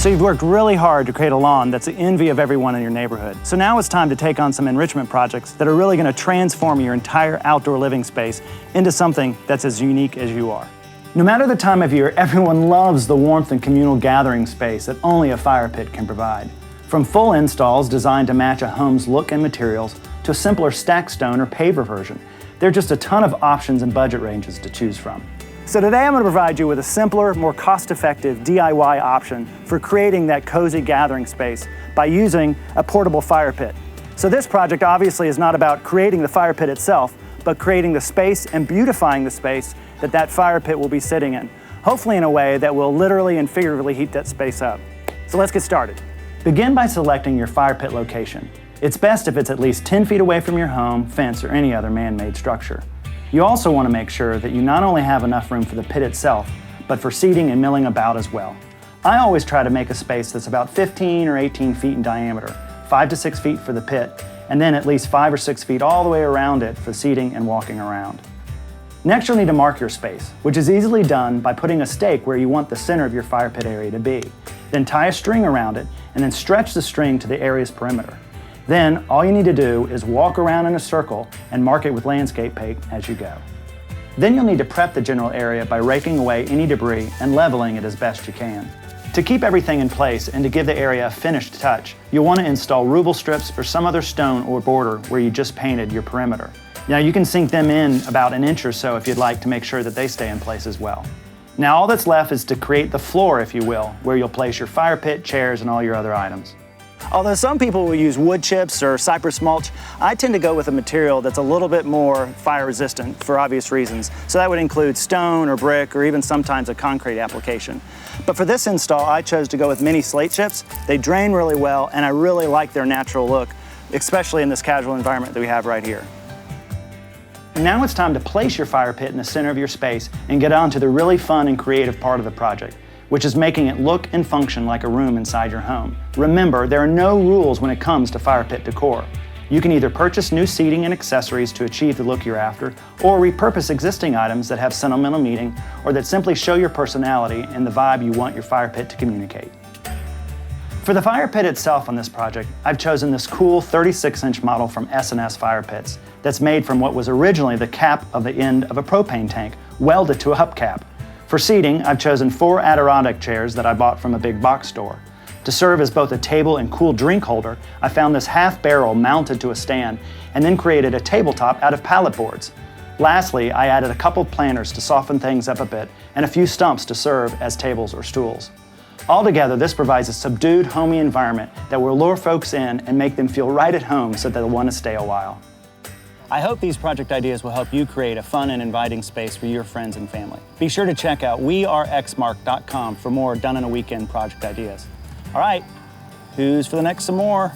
So you've worked really hard to create a lawn that's the envy of everyone in your neighborhood. So now it's time to take on some enrichment projects that are really going to transform your entire outdoor living space into something that's as unique as you are. No matter the time of year, everyone loves the warmth and communal gathering space that only a fire pit can provide. From full installs designed to match a home's look and materials to a simpler stacked stone or paver version, there are just a ton of options and budget ranges to choose from. So today I'm going to provide you with a simpler, more cost-effective DIY option for creating that cozy gathering space by using a portable fire pit. So this project obviously is not about creating the fire pit itself, but creating the space and beautifying the space that fire pit will be sitting in, hopefully in a way that will literally and figuratively heat that space up. So let's get started. Begin by selecting your fire pit location. It's best if it's at least 10 feet away from your home, fence, or any other man-made structure. You also want to make sure that you not only have enough room for the pit itself, but for seating and milling about as well. I always try to make a space that's about 15 or 18 feet in diameter, 5 to 6 feet for the pit, and then at least 5 or 6 feet all the way around it for seating and walking around. Next, you'll need to mark your space, which is easily done by putting a stake where you want the center of your fire pit area to be. Then tie a string around it, and then stretch the string to the area's perimeter. Then, all you need to do is walk around in a circle and mark it with landscape paint as you go. Then you'll need to prep the general area by raking away any debris and leveling it as best you can. To keep everything in place and to give the area a finished touch, you'll want to install ruble strips or some other stone or border where you just painted your perimeter. Now you can sink them in about an inch or so if you'd like to make sure that they stay in place as well. Now all that's left is to create the floor, if you will, where you'll place your fire pit, chairs, and all your other items. Although some people will use wood chips or cypress mulch, I tend to go with a material that's a little bit more fire resistant for obvious reasons. So that would include stone or brick or even sometimes a concrete application. But for this install, I chose to go with mini slate chips. They drain really well and I really like their natural look, especially in this casual environment that we have right here. Now it's time to place your fire pit in the center of your space and get on to the really fun and creative part of the project, which is making it look and function like a room inside your home. Remember, there are no rules when it comes to fire pit decor. You can either purchase new seating and accessories to achieve the look you're after, or repurpose existing items that have sentimental meaning or that simply show your personality and the vibe you want your fire pit to communicate. For the fire pit itself on this project, I've chosen this cool 36-inch model from S&S Fire Pits that's made from what was originally the cap of the end of a propane tank, welded to a hubcap. For seating, I've chosen 4 Adirondack chairs that I bought from a big box store. To serve as both a table and cool drink holder, I found this half barrel mounted to a stand and then created a tabletop out of pallet boards. Lastly, I added a couple planters to soften things up a bit and a few stumps to serve as tables or stools. Altogether, this provides a subdued, homey environment that will lure folks in and make them feel right at home so that they'll want to stay a while. I hope these project ideas will help you create a fun and inviting space for your friends and family. Be sure to check out weareexmark.com for more Done-in-a-Weekend project ideas. All right, who's for the next some more?